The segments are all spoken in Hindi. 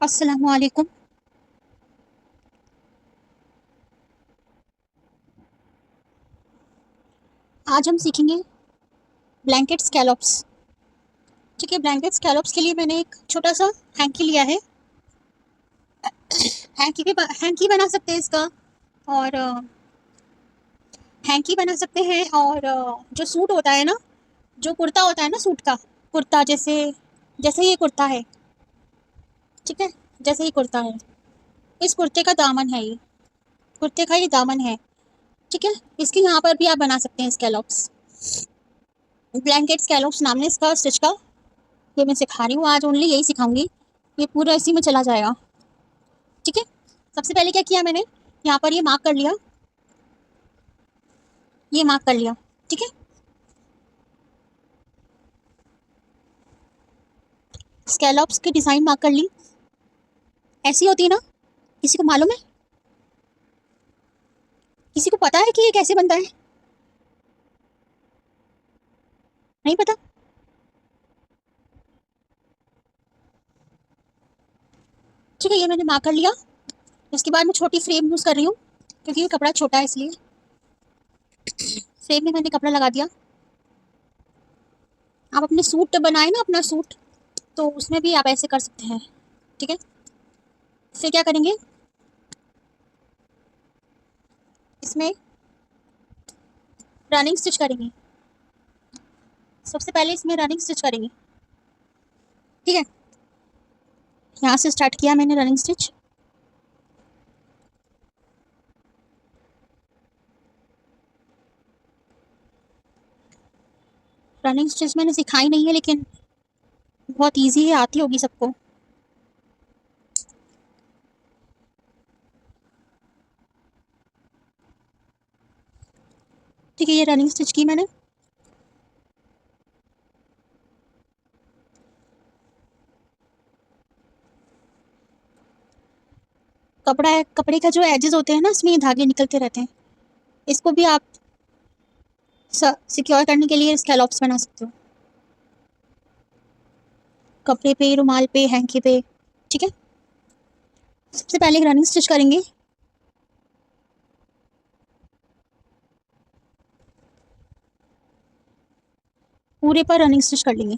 अस्सलामु अलैकुम। आज हम सीखेंगे ब्लैंकेट स्कैलॉप्स। ठीक है, ब्लैंकेट स्कैलॉप्स के लिए मैंने एक छोटा सा हैंकी लिया है। हैंकी बना सकते हैं इसका, और हैंकी बना सकते हैं। और जो सूट होता है ना, जो कुर्ता होता है ना, सूट का कुर्ता, जैसे जैसे ये कुर्ता है। ठीक है, जैसे ये कुर्ता है, इस कुर्ते का दामन है ये, कुर्ते का ये दामन है। ठीक है, इसके यहाँ पर भी आप बना सकते हैं स्कैलॉप्स। ब्लैंकेट स्कैलॉप्स नाम है इसका स्टिच का। ये मैं सिखा रही हूँ, आज ओनली यही सिखाऊंगी। ये पूरा इसी में चला जाएगा। ठीक है, सबसे पहले क्या किया मैंने, यहाँ पर ये मार्क कर लिया, ये मार्क कर लिया। ठीक है, स्कैलॉप्स की डिजाइन मार्क कर ली। ऐसी होती है ना, किसी को मालूम है? किसी को पता है कि ये कैसे बनता है? नहीं पता? ठीक है, ये मैंने मार्क कर लिया। उसके बाद मैं छोटी फ्रेम यूज कर रही हूँ, क्योंकि ये कपड़ा छोटा है इसलिए। फ्रेम में मैंने कपड़ा लगा दिया। आप अपने सूट बनाए ना, अपना सूट, तो उसमें भी आप ऐसे कर सकते हैं। ठीक है, फिर क्या करेंगे, इसमें रनिंग स्टिच करेंगे। सबसे पहले इसमें रनिंग स्टिच करेंगे। ठीक है, यहाँ से स्टार्ट किया मैंने रनिंग स्टिच। रनिंग स्टिच मैंने सिखाई नहीं है, लेकिन बहुत इजी है, आती होगी सबको। ठीक है, ये रनिंग स्टिच की मैंने। कपड़ा है, कपड़े का जो एजेस होते हैं ना, इसमें धागे निकलते रहते हैं। इसको भी आप सिक्योर करने के लिए स्कैलॉप्स बना सकते हो, कपड़े पे, रुमाल पे, हैंकी पे। ठीक है, सबसे पहले एक रनिंग स्टिच करेंगे। पूरे पर रनिंग स्टिच कर लेंगे।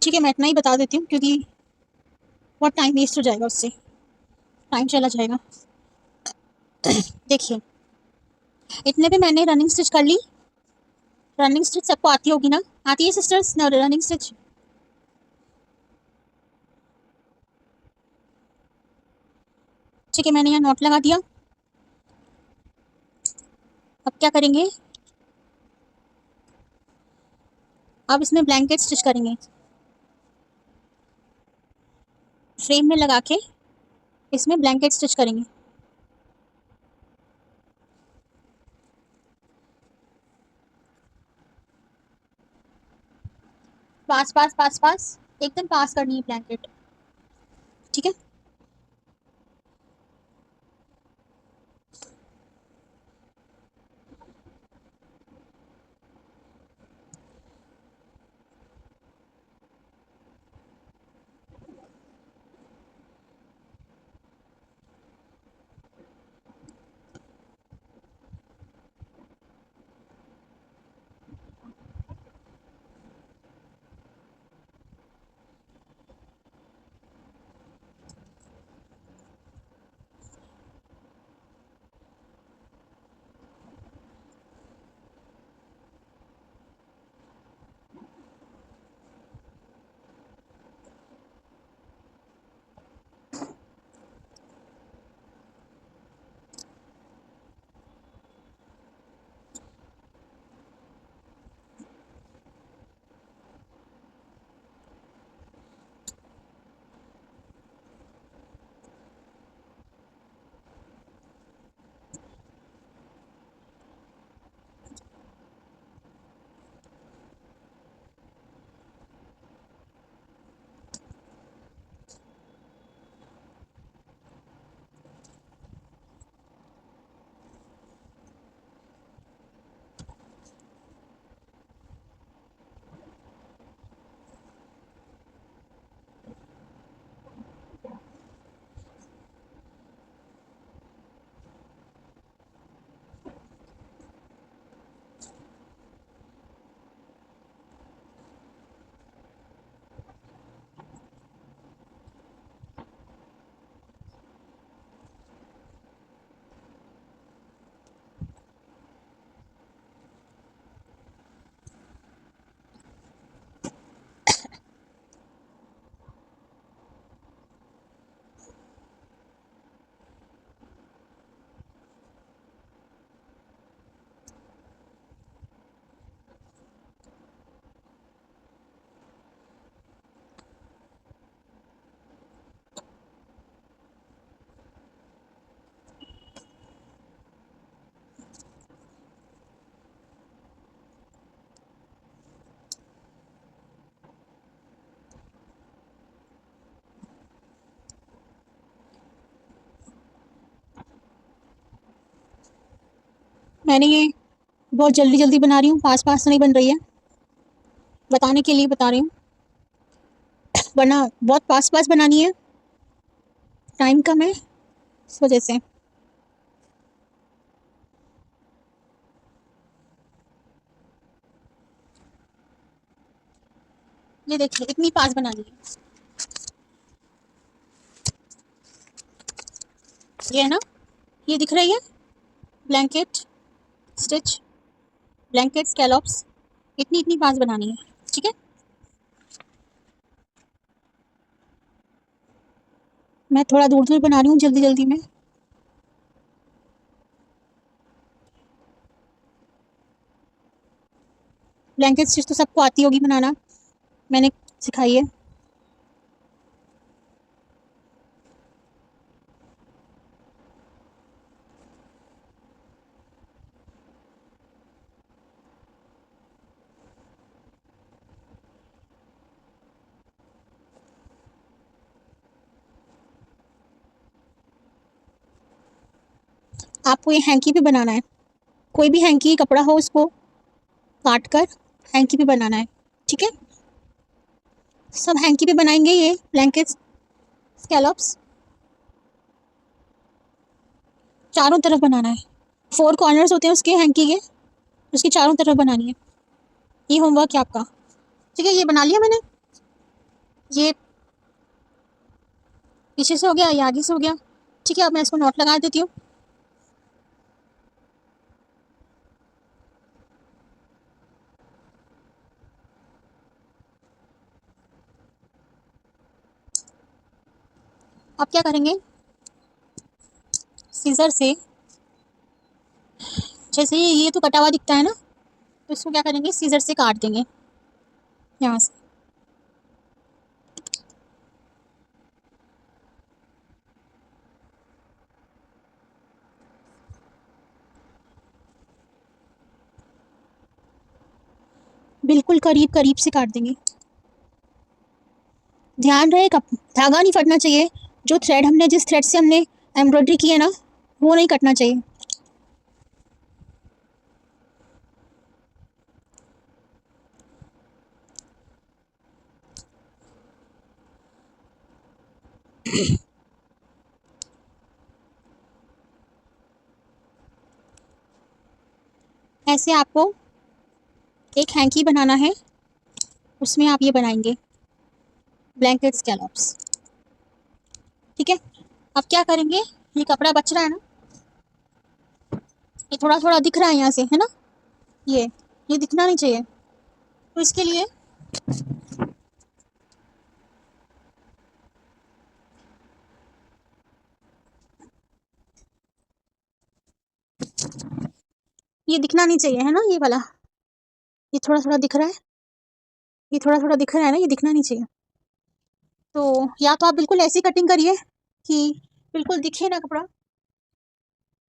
ठीक है, मैं इतना ही बता देती हूँ, क्योंकि बहुत टाइम वेस्ट हो जाएगा, उससे टाइम चला जाएगा। देखिए, इतने पे मैंने रनिंग स्टिच कर ली। रनिंग स्टिच सबको आती होगी ना? आती है सिस्टर्स रनिंग स्टिच? ठीक है, मैंने यहाँ नॉट लगा दिया। अब क्या करेंगे, अब इसमें ब्लैंकेट स्टिच करेंगे, फ्रेम में लगा के इसमें ब्लैंकेट स्टिच करेंगे। पास पास पास पास, एकदम पास करनी है ब्लैंकेट। ठीक है, मैंने ये बहुत जल्दी जल्दी बना रही हूँ, पास पास नहीं बन रही है, बताने के लिए बता रही हूँ, वरना बहुत पास पास बनानी है, टाइम कम है इस वजह से। ये देखिए इतनी पास बनानी है, ये है ना, ये दिख रही है, ब्लैंकेट स्टिच, ब्लैंकेट स्कैलॉप्स, इतनी इतनी पास बनानी है, ठीक है। मैं थोड़ा दूर दूर बना रही हूँ जल्दी जल्दी में। ब्लैंकेट स्टिच तो सबको आती होगी बनाना, मैंने सिखाई है। आपको ये हैंकी भी बनाना है, कोई भी हैंकी कपड़ा हो उसको काट कर हैंकी भी बनाना है, ठीक है। सब हैंकी भी बनाएंगे, ये ब्लैंकेट स्कैलॉप्स चारों तरफ बनाना है, 4 कॉर्नर्स होते हैं उसके हैंकी के, उसकी चारों तरफ बनानी है। ये होमवर्क है आपका, ठीक है। ये बना लिया मैंने, ये पीछे से हो गया, ये आगे से हो गया, ठीक है। अब मैं इसको नॉट लगा देती हूँ। अब क्या करेंगे, सीजर से, जैसे ये तो कटा हुआ दिखता है ना, तो इसको क्या करेंगे, सीजर से काट देंगे यहाँ से। बिल्कुल करीब करीब से काट देंगे, ध्यान रहे धागा नहीं फटना चाहिए, जो थ्रेड हमने जिस थ्रेड से हमने एम्ब्रॉयडरी की है ना, वो नहीं कटना चाहिए। ऐसे आपको एक हैंकी बनाना है, उसमें आप ये बनाएंगे ब्लैंकेट स्कैलॉप्स, ठीक है। अब क्या करेंगे, ये कपड़ा बच रहा है ना, ये थोड़ा थोड़ा दिख रहा है यहाँ से, है ना, ये दिखना नहीं चाहिए, तो इसके लिए ये दिखना नहीं चाहिए, है ना, ये वाला, ये थोड़ा थोड़ा दिख रहा है, ये थोड़ा थोड़ा दिख रहा है ना, ये दिखना नहीं चाहिए। तो या तो आप बिल्कुल ऐसी कटिंग करिए कि बिल्कुल दिखे ना कपड़ा,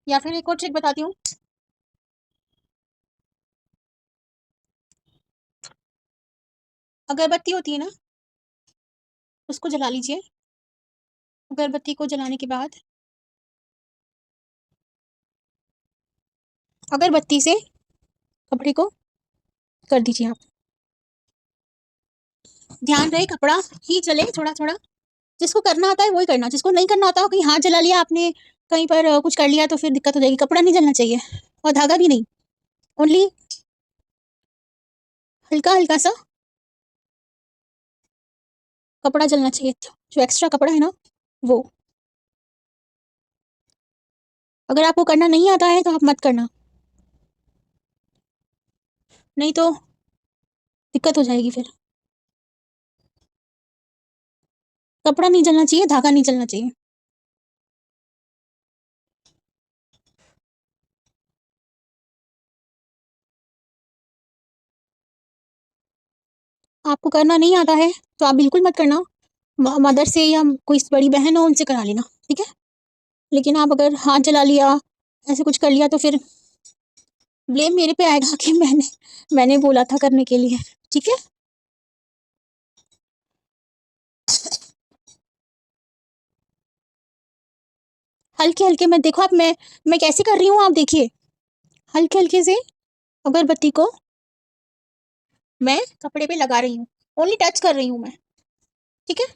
या फिर एक और ट्रिक बताती हूँ, अगरबत्ती होती है ना, उसको जला लीजिए, अगरबत्ती को जलाने के बाद अगरबत्ती से कपड़े को कर दीजिए आप, ध्यान रहे कपड़ा ही जले थोड़ा थोड़ा, जिसको करना आता है वही करना, जिसको नहीं करना आता कहीं हाथ जला लिया आपने, कहीं पर कुछ कर लिया तो फिर दिक्कत हो जाएगी। कपड़ा नहीं जलना चाहिए और धागा भी नहीं, ओनली हल्का हल्का सा कपड़ा जलना चाहिए, जो एक्स्ट्रा कपड़ा है ना वो। अगर आपको करना नहीं आता है तो आप मत करना, नहीं तो दिक्कत हो जाएगी फिर। कपड़ा नहीं जलना चाहिए, धागा नहीं जलना चाहिए। आपको करना नहीं आता है तो आप बिल्कुल मत करना, मदर से या कोई बड़ी बहन हो उनसे करा लेना, ठीक है। लेकिन आप अगर हाथ जला लिया, ऐसे कुछ कर लिया, तो फिर ब्लेम मेरे पे आएगा कि मैंने बोला था करने के लिए, ठीक है। हल्के हल्के में देखो आप, मैं कैसे कर रही हूँ, आप देखिए, हल्के हल्के से अगरबत्ती को मैं कपड़े पे लगा रही हूँ, ओनली टच कर रही हूँ मैं, ठीक है।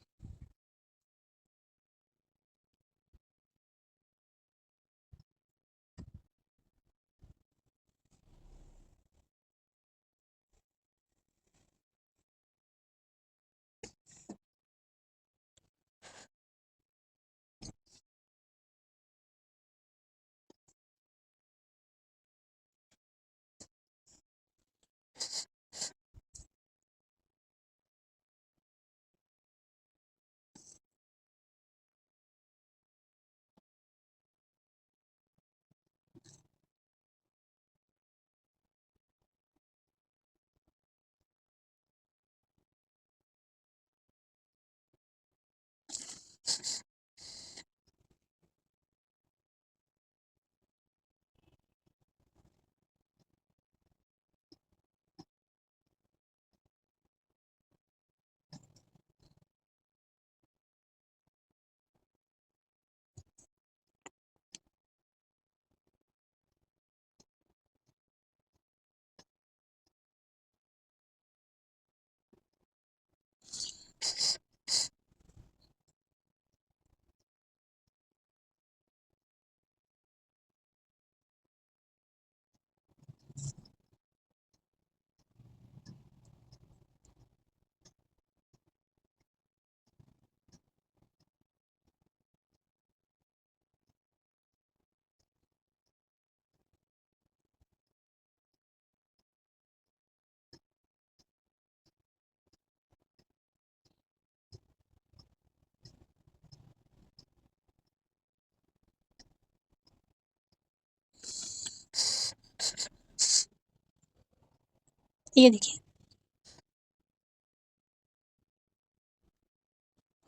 ये देखिए,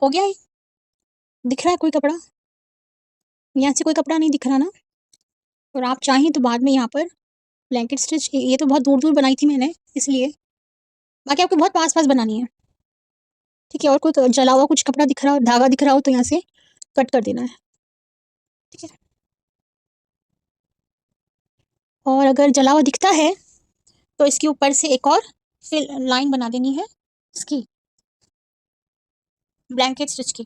हो गया है। दिख रहा है कोई कपड़ा? यहाँ से कोई कपड़ा नहीं दिख रहा ना। और आप चाहें तो बाद में यहाँ पर ब्लैंकेट स्टिच, ये तो बहुत दूर दूर बनाई थी मैंने इसलिए, बाकी आपको बहुत पास पास बनानी है, ठीक है। और कोई जला हुआ कुछ कपड़ा दिख रहा हो, धागा दिख रहा हो, तो यहाँ से कट कर देना है, ठीक है। और अगर जला हुआ दिखता है तो इसके ऊपर से एक और फिर लाइन बना देनी है इसकी, ब्लैंकेट स्टिच की,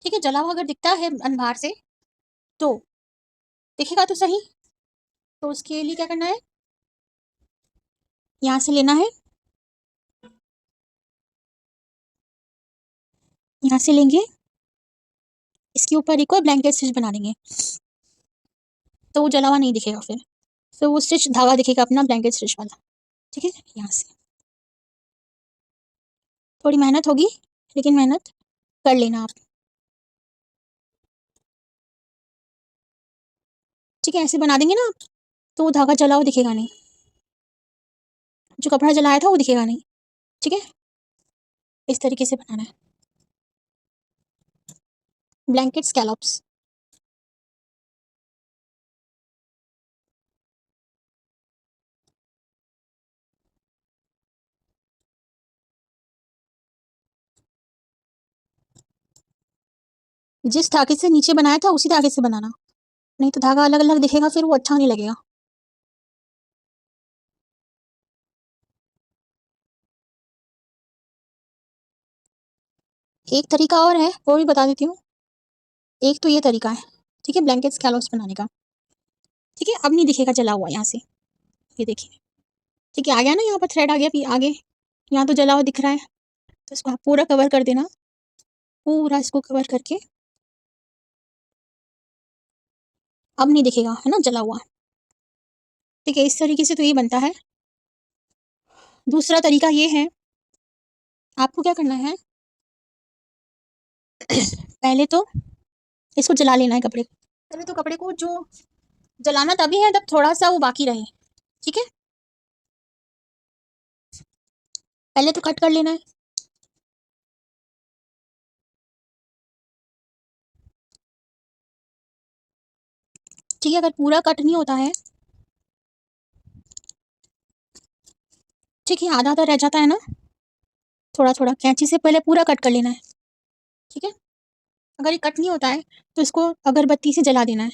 ठीक है। जला हुआ अगर दिखता है बाहर से तो दिखेगा तो सही। तो उसके लिए क्या करना है, यहाँ से लेना है, यहाँ से लेंगे, इसके ऊपर एक और ब्लैंकेट स्टिच बना देंगे, तो वो जला हुआ नहीं दिखेगा फिर। तो वो स्टिच धागा दिखेगा अपना ब्लैंकेट स्टिच वाला, ठीक है। यहाँ से थोड़ी मेहनत होगी, लेकिन मेहनत कर लेना आप, ठीक है। ऐसे बना देंगे ना आप, तो वो धागा जला हुआ दिखेगा नहीं, जो कपड़ा जलाया था वो दिखेगा नहीं, ठीक है। इस तरीके से बनाना है ब्लैंकेट स्कैलॉप्स। जिस धागे से नीचे बनाया था उसी धागे से बनाना, नहीं तो धागा अलग अलग दिखेगा, फिर वो अच्छा नहीं लगेगा। एक तरीका और है, वो भी बता देती हूँ। एक तो ये तरीका है, ठीक है, ब्लैंकेट स्कैलॉप्स बनाने का, ठीक है। अब नहीं दिखेगा जला हुआ यहाँ से, ये देखिए, ठीक है। आ गया ना, यहाँ पर थ्रेड आ गया, फिर आगे यहाँ तो जला हुआ दिख रहा है, तो इसको आप पूरा कवर कर देना, पूरा इसको कवर करके, अब नहीं दिखेगा है ना जला हुआ, ठीक है। इस तरीके से तो ये बनता है। दूसरा तरीका ये है, आपको क्या करना है, पहले तो इसको जला लेना है कपड़े को, पहले तो कपड़े को जो जलाना तभी है जब थोड़ा सा वो बाकी रहे, ठीक है। पहले तो कट कर लेना है, ठीक है। अगर पूरा कट नहीं होता है, ठीक है, आधा आधा रह जाता है ना, थोड़ा थोड़ा कैंची से पहले पूरा कट कर लेना है, ठीक है। अगर ये कट नहीं होता है तो इसको अगरबत्ती से जला देना है,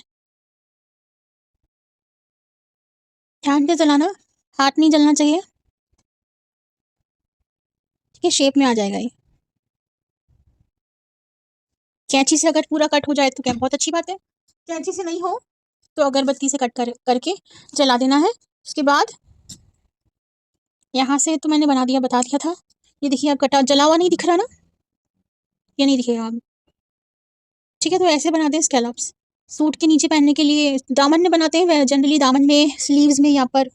ध्यान से चलाना, हाथ नहीं जलना चाहिए। ठीक है, शेप में आ जाएगा ये। कैंची से अगर पूरा कट हो जाए तो क्या बहुत अच्छी बात है। कैंची से नहीं हो तो अगरबत्ती से कट करके जला देना है। उसके बाद यहाँ से तो मैंने बना दिया, बता दिया था। ये देखिए, अब कटा जला हुआ नहीं दिख रहा ना, ये नहीं दिखेगा अब। ठीक है, तो ऐसे बनाते हैं स्कैलप्स। सूट के नीचे पहनने के लिए दामन में बनाते हैं जनरली, दामन में, स्लीव्स में, यहाँ पर,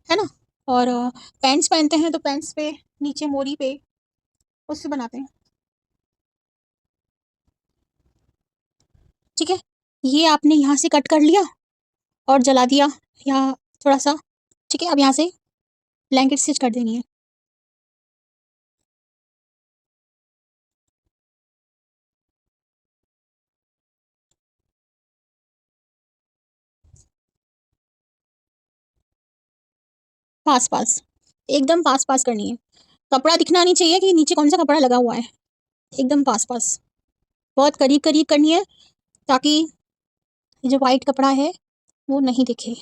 है ना। और पैंट्स पहनते हैं तो पैंट्स पे नीचे मोरी पे, उससे बनाते हैं। ठीक है, ये आपने यहाँ से कट कर लिया और जला दिया यहाँ थोड़ा सा। ठीक है, अब यहाँ से ब्लैंकेट स्टिच कर देनी है। पास पास, एकदम पास पास करनी है। कपड़ा दिखना नहीं चाहिए कि नीचे कौन सा कपड़ा लगा हुआ है, एकदम पास पास, बहुत करीब करीब करनी है, ताकि ये जो वाइट कपड़ा है वो नहीं दिखे।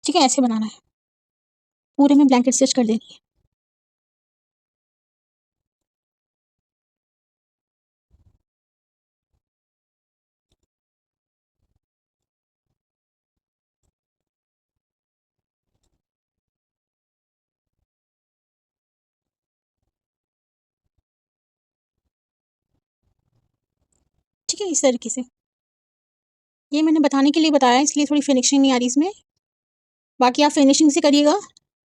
ठीक है, ऐसे बनाना है, पूरे में ब्लैंकेट स्टिच कर देनी है। ठीक है, इस तरीके से। ये मैंने बताने के लिए बताया, इसलिए थोड़ी फिनिशिंग नहीं आ रही इसमें। बाकी आप फिनिशिंग से करिएगा,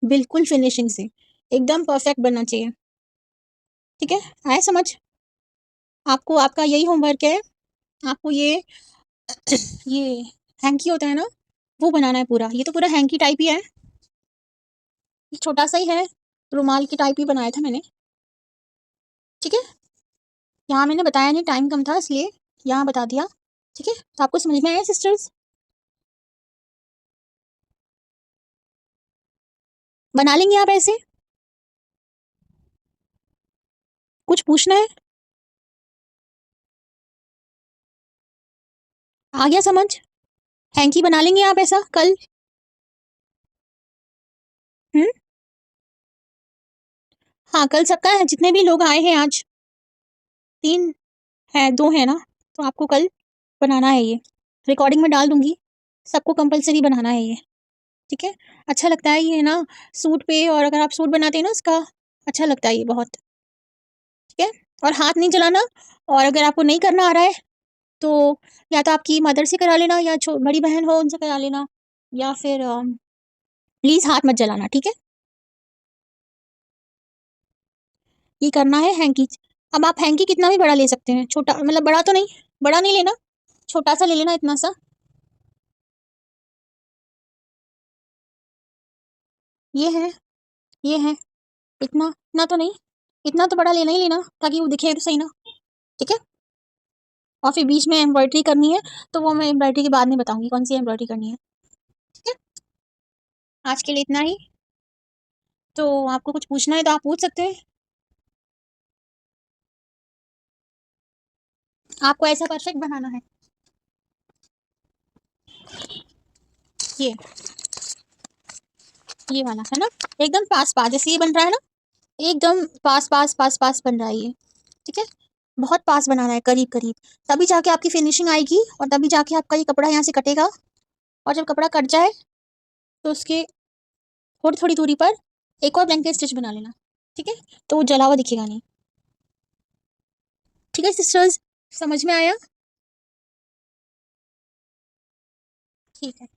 बिल्कुल फिनिशिंग से, एकदम परफेक्ट बनना चाहिए। ठीक है, आया समझ? आपको आपका यही होमवर्क है। आपको ये हैंकी होता है ना, वो बनाना है पूरा। ये तो पूरा हैंकी टाइप ही है, ये छोटा सा ही है, रुमाल की टाइप ही बनाया था मैंने। ठीक है, यहाँ मैंने बताया नहीं, टाइम कम था इसलिए यहाँ बता दिया। ठीक है, तो आपको समझ में आया सिस्टर्स? बना लेंगे आप ऐसे? कुछ पूछना है? आ गया समझ? हैंकी बना लेंगे आप ऐसा कल? हम्म। हाँ, कल सबका है, जितने भी लोग आए हैं आज, 3 है, 2 है ना, तो आपको कल बनाना है ये। रिकॉर्डिंग में डाल दूंगी, सबको कंपलसरी बनाना है ये। ठीक है, अच्छा लगता है ये ना सूट पे, और अगर आप सूट बनाते हैं ना उसका, अच्छा लगता है ये बहुत। ठीक है, और हाथ नहीं जलाना। और अगर आपको नहीं करना आ रहा है तो या तो आपकी मदर से करा लेना, या बड़ी बहन हो उनसे करा लेना, या फिर प्लीज हाथ मत जलाना। ठीक है, ये करना है हैंकी। अब आप हैंकी कितना भी बड़ा ले सकते हैं, छोटा मतलब, बड़ा तो नहीं, बड़ा नहीं लेना, छोटा सा ले लेना, इतना सा। ये है, ये है, इतना इतना तो नहीं, इतना तो बड़ा लेना ही लेना, ताकि वो दिखे तो सही ना। ठीक है, और फिर बीच में एम्ब्रॉयडरी करनी है, तो वो मैं एम्ब्रॉयडरी के बाद में बताऊंगी कौन सी एम्ब्रॉयडरी करनी है। ठीक है, आज के लिए इतना ही। तो आपको कुछ पूछना है तो आप पूछ सकते हैं। आपको ऐसा परफेक्ट बनाना है। ये ये वाला है ना, एकदम पास पास जैसे ये बन रहा है ना, एकदम पास पास पास पास बन रहा है ये। ठीक है, बहुत पास बनाना है, करीब करीब, तभी जाके आपकी फिनिशिंग आएगी, और तभी जाके आपका ये कपड़ा यहाँ से कटेगा। और जब कपड़ा कट जाए तो उसके थोड़ी थोड़ी दूरी पर एक और ब्लैंकेट स्टिच बना लेना। ठीक है, तो वो जला हुआ दिखेगा नहीं। ठीक है सिस्टर्स, समझ में आया? ठीक है।